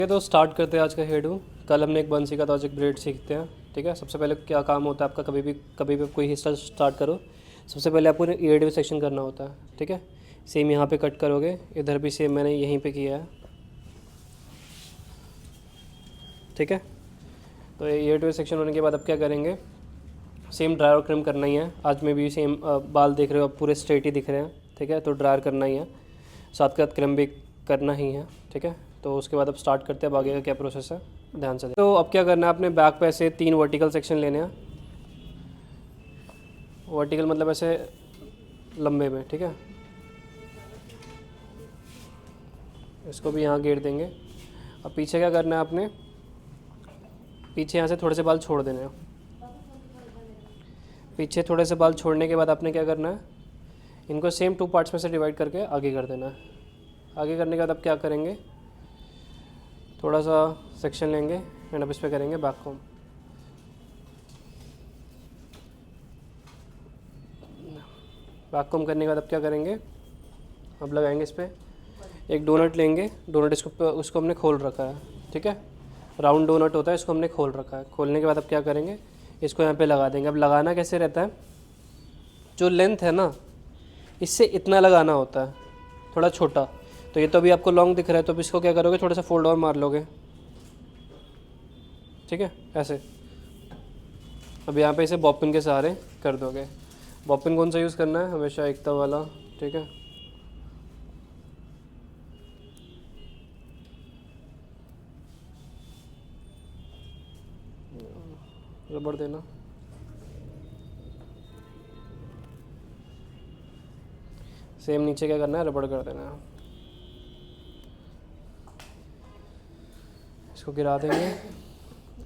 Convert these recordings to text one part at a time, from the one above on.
तो स्टार्ट करते हैं आज का हेयर डू। कल हमने एक बन सीखा था, आज एक ब्रेड सीखते हैं। ठीक है, सबसे पहले क्या काम होता है आपका, कभी भी कोई हिस्सा स्टार्ट करो, सबसे पहले आपको ईयर सेक्शन करना होता है। ठीक है, सेम यहाँ पे कट करोगे, इधर भी सेम मैंने यहीं पे किया है। ठीक है, तो ईयर सेक्शन होने के बाद अब क्या करेंगे, सेम ड्राई और क्रिम करना ही है। आज में भी सेम बाल देख रहे हो, अब पूरे स्ट्रेट ही दिख रहे हैं। ठीक है, तो ड्रायर करना ही है, साथ के साथ क्रिम भी करना ही है। ठीक है, तो उसके बाद अब स्टार्ट करते हैं, अब आगे का क्या प्रोसेस है ध्यान से। तो अब क्या करना है, अपने बैक पे ऐसे 3 वर्टिकल सेक्शन लेने हैं। वर्टिकल मतलब ऐसे लंबे में। ठीक है, इसको भी यहाँ घेर देंगे। अब पीछे क्या करना है आपने, पीछे यहाँ से थोड़े से बाल छोड़ देने हैं। पीछे थोड़े से बाल छोड़ने के बाद आपने क्या करना है, इनको सेम 2 पार्ट्स में से डिवाइड करके आगे कर देना है। आगे करने के बाद अब क्या करेंगे, थोड़ा सा सेक्शन लेंगे एंड अब इस पर करेंगे बैक कॉम। बैक कॉम करने के बाद अब क्या करेंगे, अब लगाएंगे इस पर एक डोनट लेंगे। डोनट उसको हमने खोल रखा है। ठीक है, राउंड डोनट होता है, इसको हमने खोल रखा है। खोलने के बाद अब क्या करेंगे, इसको यहाँ पे लगा देंगे। अब लगाना कैसे रहता है, जो लेंथ है ना, इससे इतना लगाना होता है, थोड़ा छोटा। तो ये तो अभी आपको लॉन्ग दिख रहा है, तो अब इसको क्या करोगे, थोड़ा सा फोल्ड और मार लोगे। ठीक है, ऐसे। अब यहाँ पे इसे बॉपिन के सहारे कर दोगे। बॉपिन कौन सा यूज़ करना है, हमेशा एकता वाला। ठीक है, रबड़ देना। सेम नीचे क्या करना है, रबड़ कर देना है। इसको गिरा देंगे।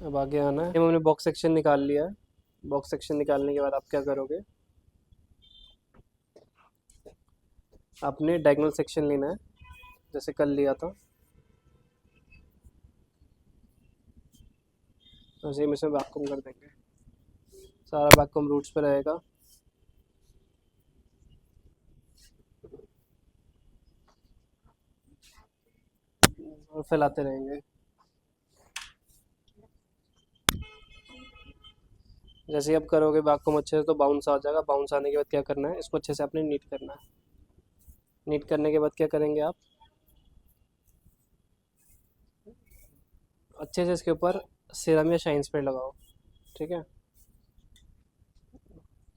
अब आगे आना है, हमने बॉक्स सेक्शन निकाल लिया है। बॉक्स सेक्शन निकालने के बाद आप क्या करोगे, आपने डायगोनल सेक्शन लेना है, जैसे कल लिया था। सेम इसमें वैक्यूम कर देंगे, सारा वैक्यूम रूट्स पे रहेगा। और फैलाते रहेंगे। जैसे ही आप करोगे वैक्यूम अच्छे से, तो बाउंस आ जाएगा। बाउंस आने के बाद क्या करना है, इसको अच्छे से आपने नीट करना है। नीट करने के बाद क्या करेंगे आप, अच्छे से इसके ऊपर सीरम या शाइन स्प्रे लगाओ। ठीक है,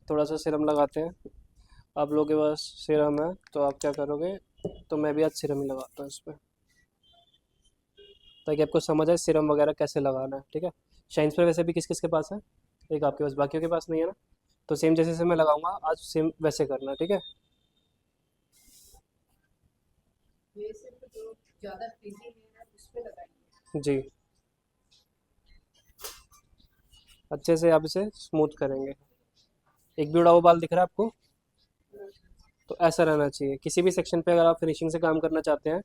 थोड़ा सा सीरम लगाते हैं। आप लोगों के पास सीरम है तो आप क्या करोगे, तो मैं भी आज सीरम ही लगाता हूँ इस पर, ताकि आपको समझ आए सीरम वगैरह कैसे लगाना है। ठीक है, शाइन स्प्रे वैसे भी किस किस के पास है, एक आपके पास, बाकियों के पास नहीं है ना। तो सेम जैसे से मैं लगाऊंगा आज, सेम वैसे करना है। ठीक है, ये सिर्फ जो ज़्यादा फ्रिजी हेयर है उस पे लगाएंगे। जी। अच्छे से आप इसे स्मूथ करेंगे। एक भी उड़ा हुआ बाल दिख रहा है आपको, तो ऐसा रहना चाहिए। किसी भी सेक्शन पे अगर आप फिनिशिंग से काम करना चाहते हैं,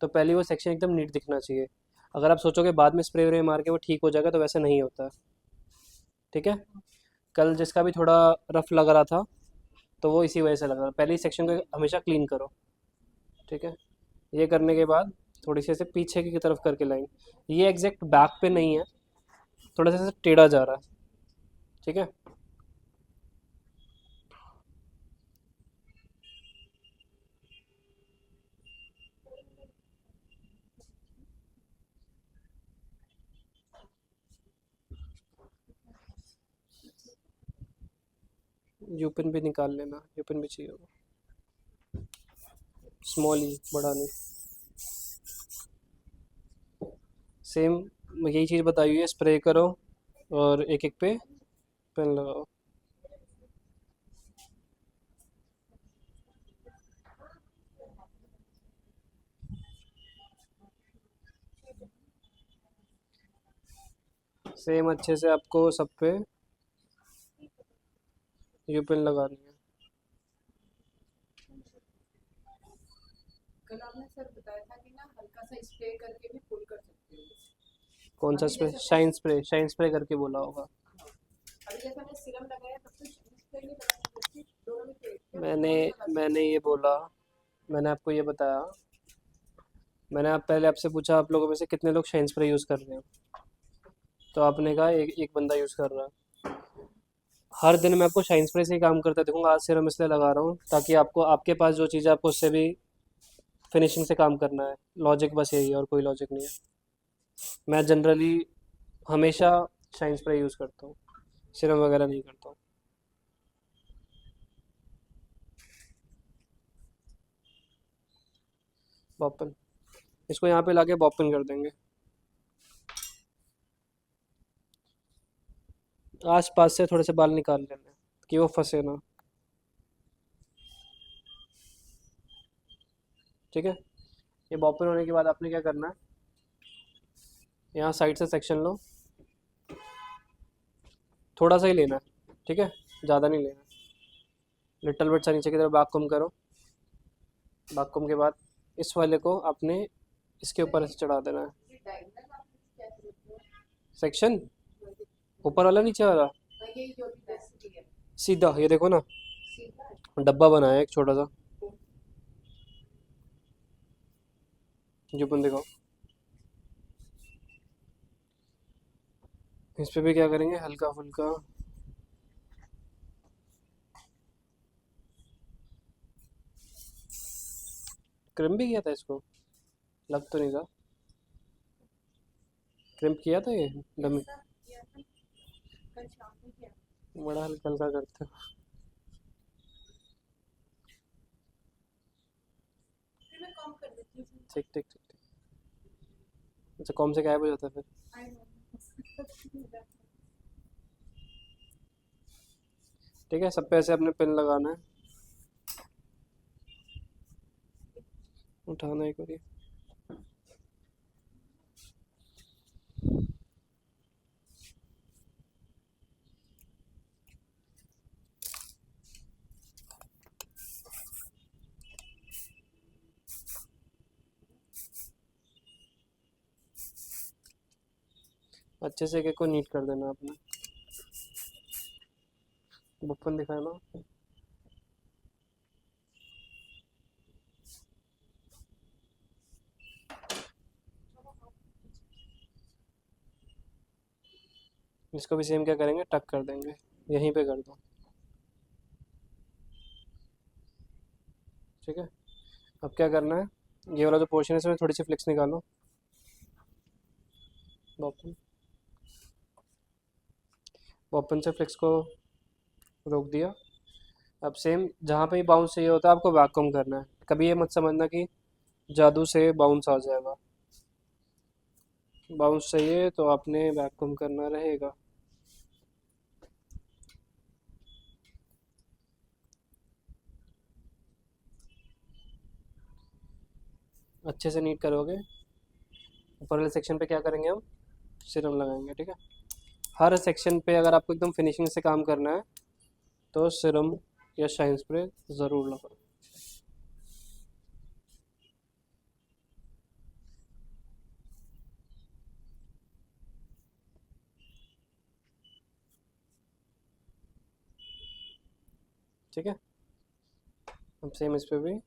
तो पहले वो सेक्शन एकदम नीट दिखना चाहिए। अगर आप सोचोगे बाद में स्प्रे व्रे मार के वो ठीक हो जाएगा, तो वैसे नहीं होता है। ठीक है, कल जिसका भी थोड़ा रफ लग रहा था, तो वो इसी वजह से लग रहा था। पहले ही सेक्शन को हमेशा क्लीन करो। ठीक है, ये करने के बाद थोड़ी सी ऐसे पीछे की तरफ करके लाइन, ये एग्जैक्ट बैक पे नहीं है, थोड़ा सा ऐसे टेढ़ा जा रहा है। ठीक है, यूपिन भी निकाल लेना, यूपिन भी चाहिए होगा, स्मॉल ही, बड़ा नहीं। सेम यही चीज़ बताई हुई है, स्प्रे करो और एक एक पे पेन लगाओ। सेम अच्छे से आपको सब पे यूपिन लगानी है। कल आपने सर बताया था कि ना हल्का सा स्प्रे करके भी पुल कर सकते हो। कौन सा अभी स्प्रे, जैसा शाइन स्प्रे, शाइन स्प्रे करके बोला होगा। अभी जैसा मैंने सीरम लगाया तब तो स्प्रे नहीं लगा सकते, दोनों में क्या मैंने दोनों में लगा सकते मैंने ये बोला, मैंने आपको ये बताया मैंने आप पहले आपसे पूछा आप लोगों में से कितने लोग शाइन स्प्रे यूज़ कर रहे हैं, तो आपने कहा एक एक बंदा यूज़ कर रहा है। हर दिन मैं आपको शाइन स्प्रे से ही काम करता देखूंगा, आज सीरम इसलिए लगा रहा हूँ ताकि आपको आपके पास जो चीज़ है आपको उससे भी फिनिशिंग से काम करना है। लॉजिक बस यही है और कोई लॉजिक नहीं है। मैं जनरली हमेशा शाइन स्प्रे यूज़ करता हूँ, सीरम वगैरह नहीं करता हूँ। बॉपन, इसको यहाँ पे लाके बॉपन कर देंगे। आस पास से थोड़े से बाल निकाल लेना कि वो फंसे ना। ठीक है, ये बॉपन होने के बाद आपने क्या करना है, यहाँ साइड से सेक्शन लो, थोड़ा सा ही लेना है, ठीक है, ज़्यादा नहीं लेना। लिटल बिट सा नीचे की तरफ बैक कम करो। बैक कम के बाद इस वाले को आपने इसके ऊपर ऐसे चढ़ा देना है। ये डायगोनल आपने क्या करते हो? सेक्शन ऊपर वाला नीचे वाला और ये जो भी बेसिक है सीधा, ये देखो ना, सीधा है। डब्बा बनाया है एक छोटा सा, जो अपन दिखाओ। इस पे भी क्या करेंगे, हल्का फुल्का क्रिम भी किया था इसको, लग तो नहीं था। क्रिम किया था ये डमी, कैसा किया था? कल शाम में किया। बड़ा हल्का हल्का करते हो। फिर मैं कम कर देती हूँ। ठीक ठीक ठीक ठीक। अच्छा, कॉम से गायब हो जाता है फिर। I know. ठीक है, सब पे ऐसे अपने पिन लगाना है, उठाना एक बार ये। अच्छे से केक को नीट कर देना अपना। बप्पन दिखाए ना। इसको भी सेम क्या करेंगे, टक कर देंगे, यहीं पे कर दो। ठीक है, अब क्या करना है, ये वाला जो पोर्शन है इसमें थोड़ी सी फ्लिक्स निकालो। बॉपन, बॉपन से फ्लिक्स को रोक दिया। अब सेम जहाँ पे भी बाउंस चाहिए होता है आपको वैक्यूम करना है। कभी ये मत समझना कि जादू से बाउंस आ जाएगा। बाउंस चाहिए तो आपने वैक्यूम करना रहेगा। अच्छे से नीट करोगे, ऊपर वाले सेक्शन पे क्या करेंगे हम, सिरम लगाएंगे। ठीक है, हर सेक्शन पे अगर आपको एकदम फिनिशिंग से काम करना है तो सिरम या शाइन स्प्रे ज़रूर लगाओ। ठीक है, अब सेम इस पे भी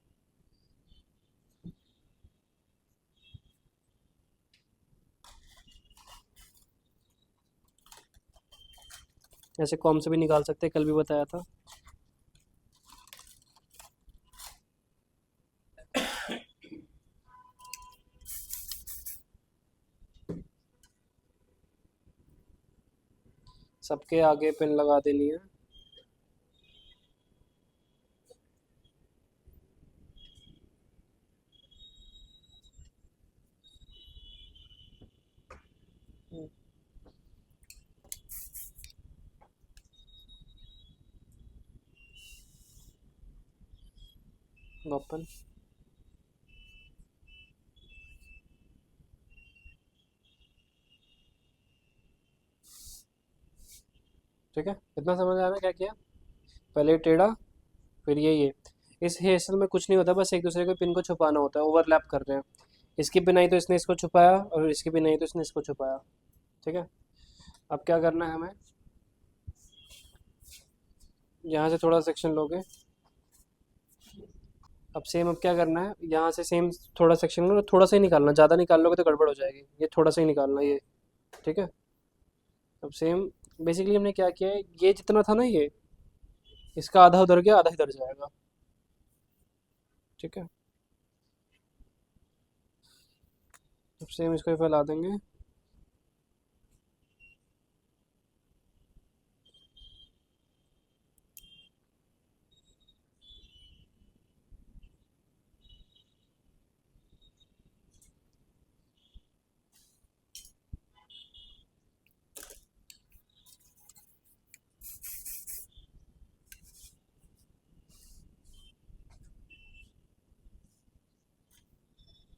ऐसे कॉम से भी निकाल सकते हैं, कल भी बताया था। सबके आगे पिन लगा देनी है। ओपन, ठीक है, इतना समझ आया ना क्या किया, पहले टेढ़ा फिर ये। इस हेयर में कुछ नहीं होता, बस एक दूसरे के पिन को छुपाना होता है, ओवरलैप कर रहे हैं। इसकी पिन आई तो इसने इसको छुपाया और इसकी पिन आई तो इसने इसको छुपाया। ठीक है, अब क्या करना है हमें, यहाँ से थोड़ा सेक्शन लोगे, अब सेम अब क्या करना है, यहाँ से सेम थोड़ा सेक्शन लो, थोड़ा सा ही निकालना, ज़्यादा निकाल लोगे तो गड़बड़ हो जाएगी, ये थोड़ा सा ही निकालना ये। ठीक है। अब सेम बेसिकली हमने क्या किया है, ये जितना था ना ये, इसका आधा उधर गया, आधा इधर जाएगा। ठीक है। अब सेम इसको ही फैला देंगे।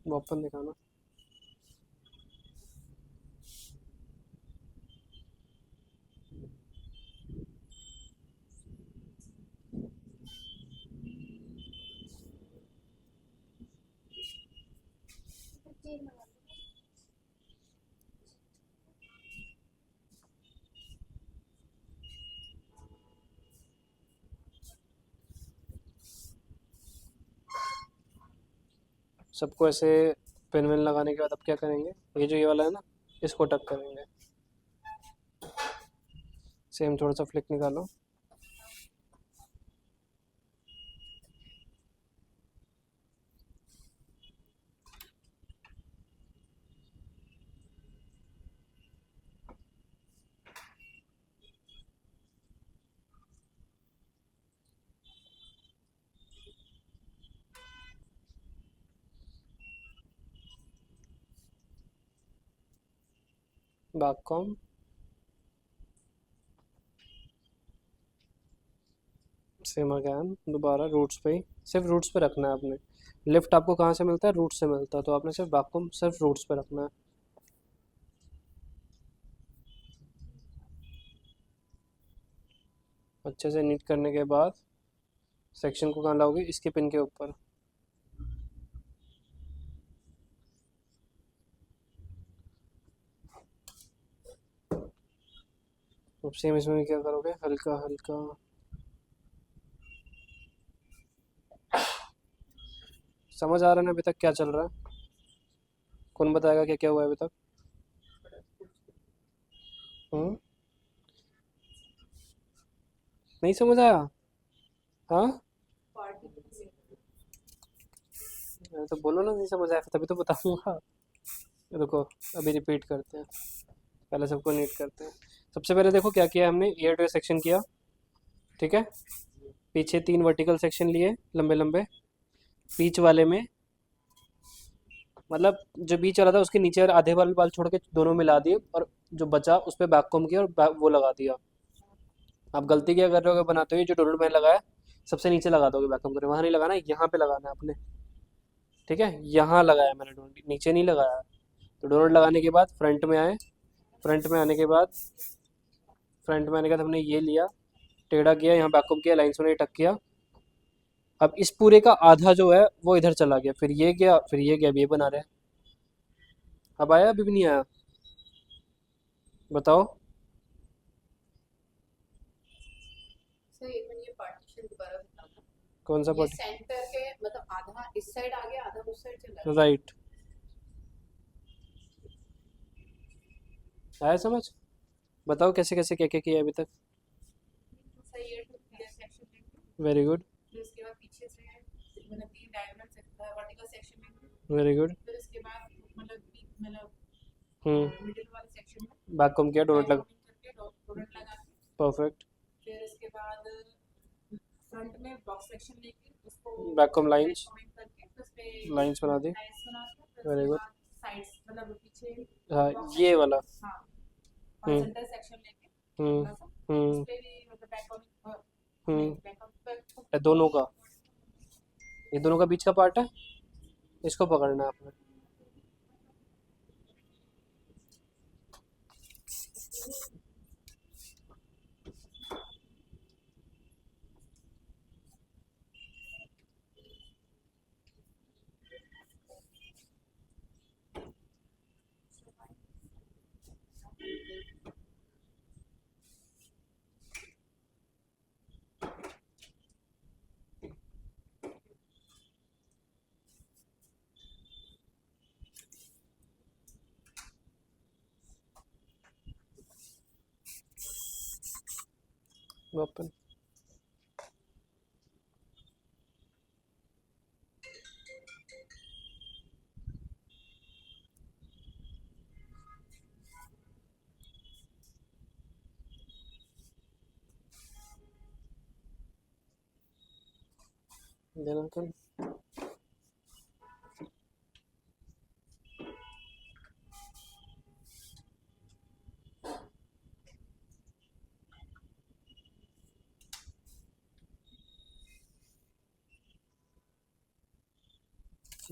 वो ओपन दिखाना। सबको ऐसे पेन वेन लगाने के बाद अब क्या करेंगे, ये जो ये वाला है ना, इसको टक करेंगे। सेम थोड़ा सा फ्लिक निकालो। बैककॉम सेम अगैन दोबारा रूट्स पे ही, सिर्फ रूट्स पे रखना है आपने। लिफ्ट आपको कहाँ से मिलता है, रूट से मिलता है, तो आपने सिर्फ बैककॉम सिर्फ रूट्स पे रखना है। अच्छे से नीट करने के बाद सेक्शन को कहाँ लाओगे, इसके पिन के ऊपर। अब सेम इसमें भी क्या करोगे, हल्का हल्का। समझ आ रहा है ना अभी तक क्या चल रहा है? कौन बताएगा क्या क्या हुआ है अभी तक? हम्म। नहीं समझ आया? हाँ। अरे तो बोलो ना, नहीं समझ आया तभी तो बताऊंगा। रुको, अभी रिपीट करते हैं, पहले सबको नीट करते हैं। सबसे पहले देखो क्या किया हमने, एयर ट्रे सेक्शन किया। ठीक है। पीछे 3 वर्टिकल सेक्शन लिए लंबे लंबे। बीच वाले में, मतलब जो बीच वाला था उसके नीचे और आधे वाले बाल छोड़ के दोनों मिला दिए, और जो बचा उस पर बैककॉम किया और वो लगा दिया। आप गलती क्या कर रहे हो बनाते हुए, जो डोनट मैंने लगाया सबसे नीचे लगा दोगे बैककॉम करके, वहाँ नहीं लगाना, यहाँ पे लगाना है आपने। ठीक है, यहाँ लगाया मैंने डोनट, नीचे नहीं लगाया। तो डोनट लगाने के बाद फ्रंट में आए। फ्रंट में आने के बाद, फ्रंट में आने के बाद हमने ये लिया, टेढ़ा किया, यहाँ बैकअप किया, लाइन्स में टक किया। अब इस पूरे का आधा जो है वो इधर चला गया, फिर ये गया, फिर ये गया, अब ये बना रहे हैं। अब आया, अभी भी नहीं आया? बताओ। सर एक मिनट, ये पार्टीशन दोबारा बताना। कौन सा ये पार्ट? सेंटर के मतलब आधा इस साइड आ गया, आधा उस साइड चला गया। राइट। आया समझ? बताओ कैसे कैसे क्या क्या किया अभी तक। सर ये टू क्लियर सेक्शन लेंगे, वेरी गुड। फिर उसके बाद पीछे से मतलब 3 डायगोनल वर्टिकल सेक्शन लेंगे, वेरी गुड। फिर उसके बाद मतलब हम्म। मिडिल वाले सेक्शन में बैककम किया, डोनट लगा। बैककमिंग करके डोनट लगा के, परफेक्ट। फिर उसके बाद फ्रंट में बॉक्स सेक्शन लेके उसको बैककम लाइंस, बैककमिंग करके फिर उस पे लाइंस बना दी। लाइंस बना के, फिर वेरी उसके गुड। बाद साइड्स मतलब पीछे हाँ, बॉक्स ये सेक्शन, वाला। हाँ, और हम्म। सेंटर सेक्शन लेके हम्म। थोड़ा सा उस हम्म। पे भी मतलब बैककमिंग नहीं हम्म। बैककमिंग ये दोनों का, ये दोनों का बीच का पार्ट है, इसको पकड़ना है आपने। ओपन। देना ओपन।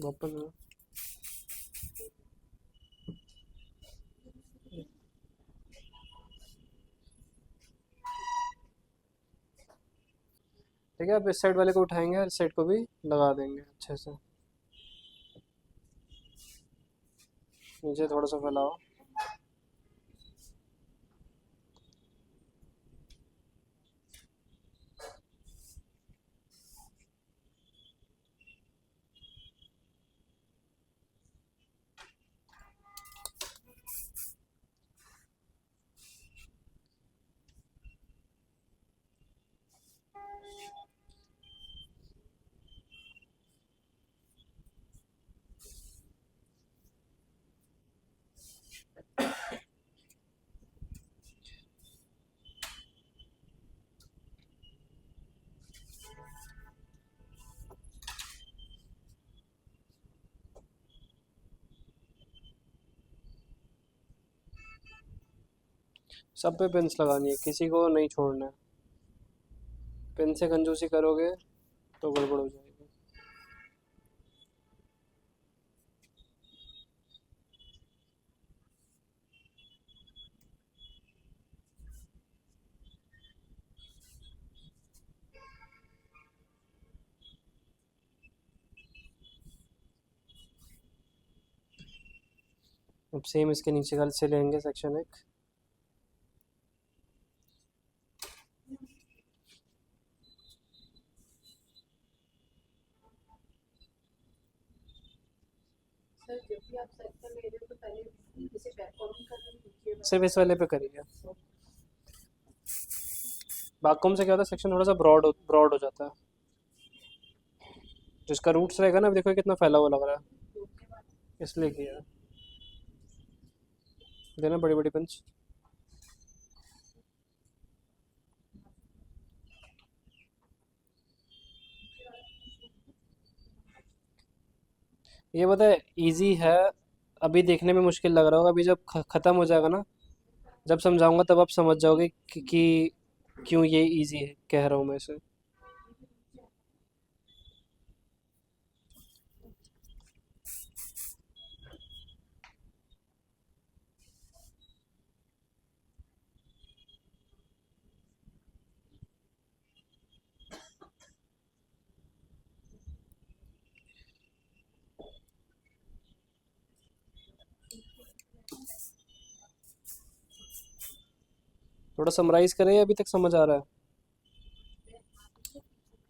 ओपन। ठीक है, अब इस साइड वाले को उठाएंगे और इस साइड को भी लगा देंगे अच्छे से। नीचे थोड़ा सा फैलाओ। सब पे पिन्स लगानी है, किसी को नहीं छोड़ना है। पिन से कंजूसी करोगे तो गड़बड़ हो जाएगी। अब सेम इसके नीचे का से लेंगे सेक्शन एक। सर जब भी आप सर्कल ले रहे हो तो पहले इसे बैक कॉर्न कर लीजिए। सिर्फ इस वाले पे करिए। बैककॉम से क्या होता है, सेक्शन थोड़ा सा ब्रॉड हो जाता है। जिसका रूट्स रहेगा ना, अब देखो कितना फैला हुआ लग रहा है, इसलिए किया है। देना बड़ी बड़ी पिंच। ये पता है इजी है, अभी देखने में मुश्किल लग रहा होगा, अभी जब ख़त्म हो जाएगा ना, जब समझाऊंगा तब आप समझ जाओगे कि क्यों ये इजी है कह रहा हूँ मैं इसे। थोड़ा समराइज करें या अभी तक समझ आ रहा है?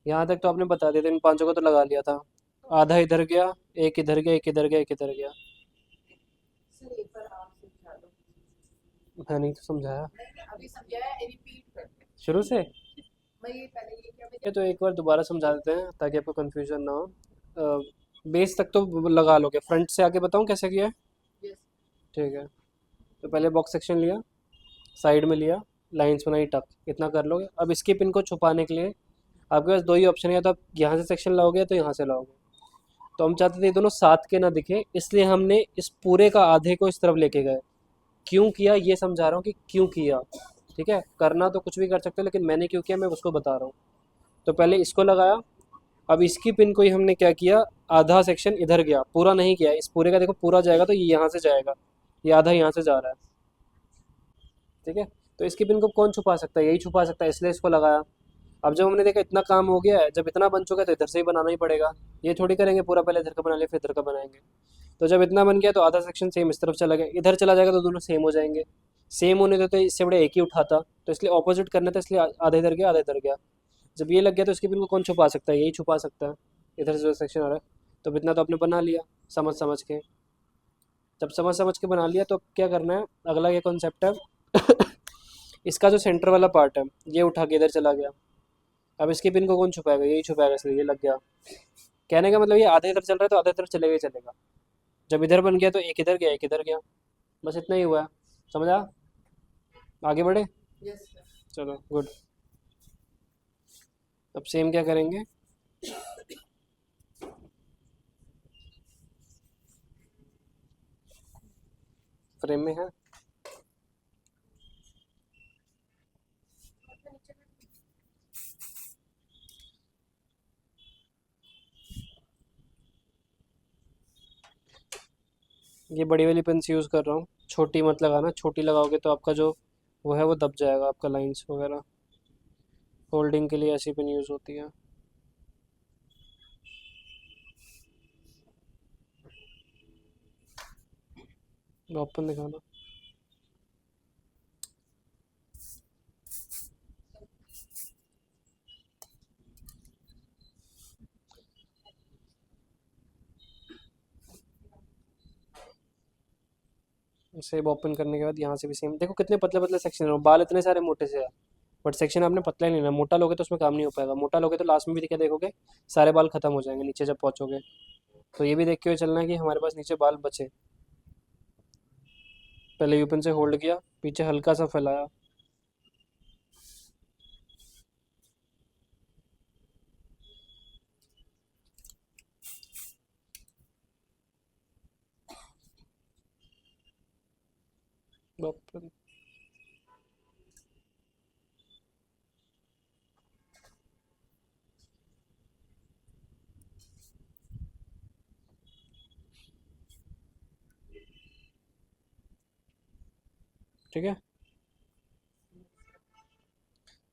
यहाँ तक तो आपने बता दिया था, इन पांचों को तो लगा लिया था। आधा इधर गया, एक इधर गया, एक इधर गया, एक इधर गया। सर एक बार आप समझा दो। मैंने तो समझाया नहीं अभी समझाया, रिपीट करते हैं। शुरू से। मैं ये पहले ये क्या ये तो एक बार दोबारा समझा देते हैं ताकि आपको कंफ्यूजन ना हो। बेस तक तो लगा लोगे, फ्रंट से आगे बताऊँ कैसे किया है? यस ठीक है, तो पहले बॉक्स सेक्शन लिया, साइड में लिया, लाइंस बनाई टक, इतना कर लोगे। अब इसके पिन को छुपाने के लिए आपके पास दो ही ऑप्शन है, या तो आप यहाँ से सेक्शन लाओगे या तो यहाँ से लाओगे। तो हम चाहते थे ये दोनों साथ के ना दिखे, इसलिए हमने इस पूरे का आधे को इस तरफ लेके गए। क्यों किया ये समझा रहा हूँ कि क्यों किया। ठीक है, करना तो कुछ भी कर सकते हो, लेकिन मैंने क्यों किया मैं उसको बता रहा हूँ। तो पहले इसको लगाया, अब इसकी पिन को ही हमने क्या किया, आधा सेक्शन इधर गया, पूरा नहीं किया। इस पूरे का देखो पूरा जाएगा तो ये यहाँ से जाएगा, ये आधा यहाँ से जा रहा है। ठीक है, तो इसकी पिन को कौन छुपा सकता है, यही छुपा सकता है, इसलिए इसको लगाया। अब जब हमने देखा इतना काम हो गया है, जब इतना बन चुका है तो इधर से ही बनाना ही पड़ेगा। ये थोड़ी करेंगे पूरा पहले इधर का बना लिया फिर इधर का बनाएंगे। तो जब इतना बन गया तो आधा सेक्शन सेम इस तरफ चला गया, इधर चला जाएगा तो दोनों सेम हो जाएंगे। सेम होने थे तो इससे बड़े एक ही उठाता, तो इसलिए ऑपोजिट करना था, इसलिए आधा इधर गया आधा इधर गया। जब ये लग गया तो इसकी पिन को कौन छुपा सकता है, यही छुपा सकता है, इधर से जो सेक्शन आ रहा है। तो इतना तो आपने बना लिया समझ समझ के। जब समझ समझ के बना लिया तो अब क्या करना है, अगला ये कॉन्सेप्ट है इसका जो सेंटर वाला पार्ट है ये उठा के इधर चला गया। अब इसके पिन को कौन छुपाएगा, यही छुपाएगा, इसलिए ये लग गया। कहने का मतलब ये आधे इधर चल रहा है तो आधे इधर चलेगा ही चलेगा। जब इधर बन गया तो एक इधर गया एक इधर गया, बस इतना ही हुआ है। समझा? आगे बढ़े? Yes sir. चलो गुड। अब सेम क्या करेंगे, फ्रेम में है। ये बड़ी वाली पेन से यूज़ कर रहा हूँ, छोटी मत लगाना, छोटी लगाओगे तो आपका जो वो है वो दब जाएगा, आपका लाइंस वगैरह। होल्डिंग के लिए ऐसी पेन यूज़ होती है। ओपन दिखाना। सेब ओपन करने के बाद यहाँ से भी सेम, देखो कितने पतले पतले सेक्शन है, बाल इतने सारे मोटे से है, बट सेक्शन आपने पतला ही लेना। मोटा लोगे तो उसमें काम नहीं हो पाएगा, मोटा लोगे तो लास्ट में भी क्या देखोगे, सारे बाल खत्म हो जाएंगे नीचे जब पहुँचोगे। तो ये भी देख के हुए चलना है कि हमारे पास नीचे बाल बचे। पहले यूपिन से होल्ड किया, पीछे हल्का सा फैलाया, ओपन। ठीक है,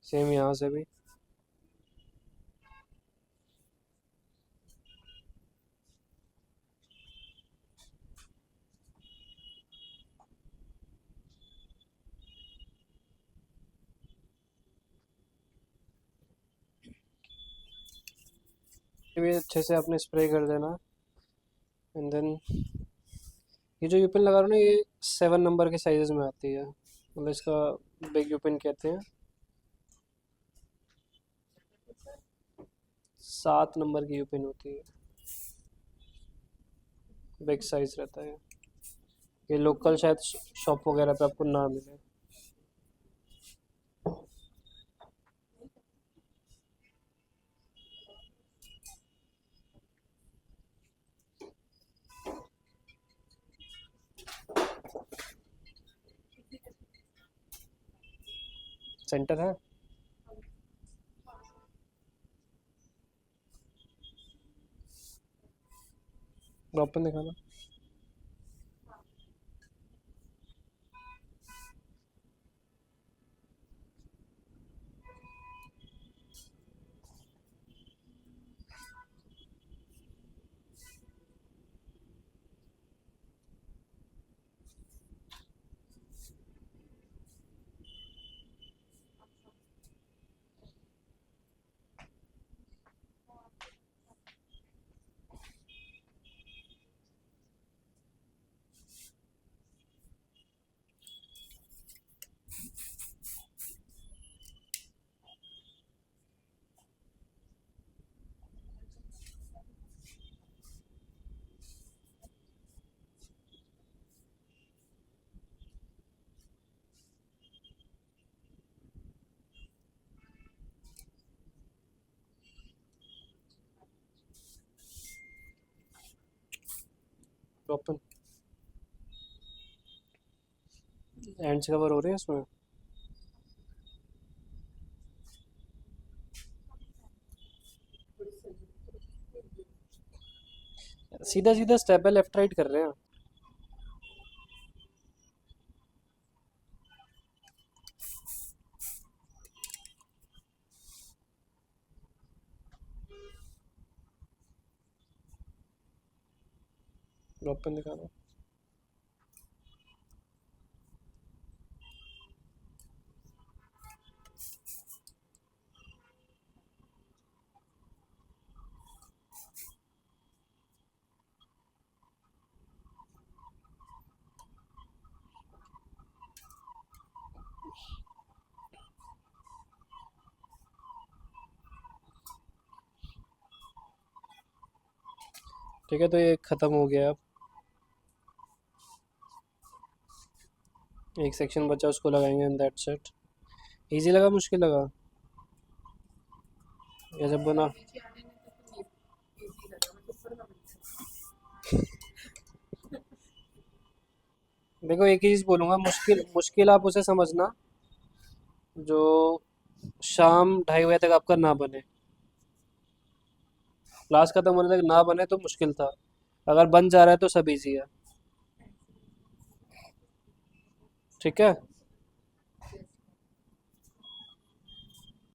सेम यहाँ से भी। ये भी अच्छे से आपने स्प्रे कर देना। एंड देन ये जो यूपिन लगा रहा हूँ ना, ये 7 नंबर के साइजेस में आती है, मतलब इसका बिग यूपिन कहते हैं। 7 नंबर की यूपिन होती है, बिग साइज रहता है। ये लोकल शायद शॉप वगैरह पे आपको ना मिले। सेंटर है, ओपन दिखाना। ओपन। एंड से कवर हो रहे हैं इसमें। सीधा सीधा स्टेप है, लेफ्ट राइट कर रहे हैं। ओपन दिखाना। ठीक है, तो ये ख़त्म हो गया। अब एक सेक्शन बचा, उसको लगाएंगे एंड दैट्स इट। इजी लगा, मुश्किल लगा? ये जब बना, नीचे आने में तो इजी लगा, मतलब ऊपर का बन देखो एक ही चीज़ बोलूँगा, मुश्किल मुश्किल आप उसे समझना जो शाम 2:30 बजे तक आपका ना बने, क्लास खत्म होने तक ना बने तो मुश्किल था। अगर बन जा रहा है तो सब इजी है। ठीक है।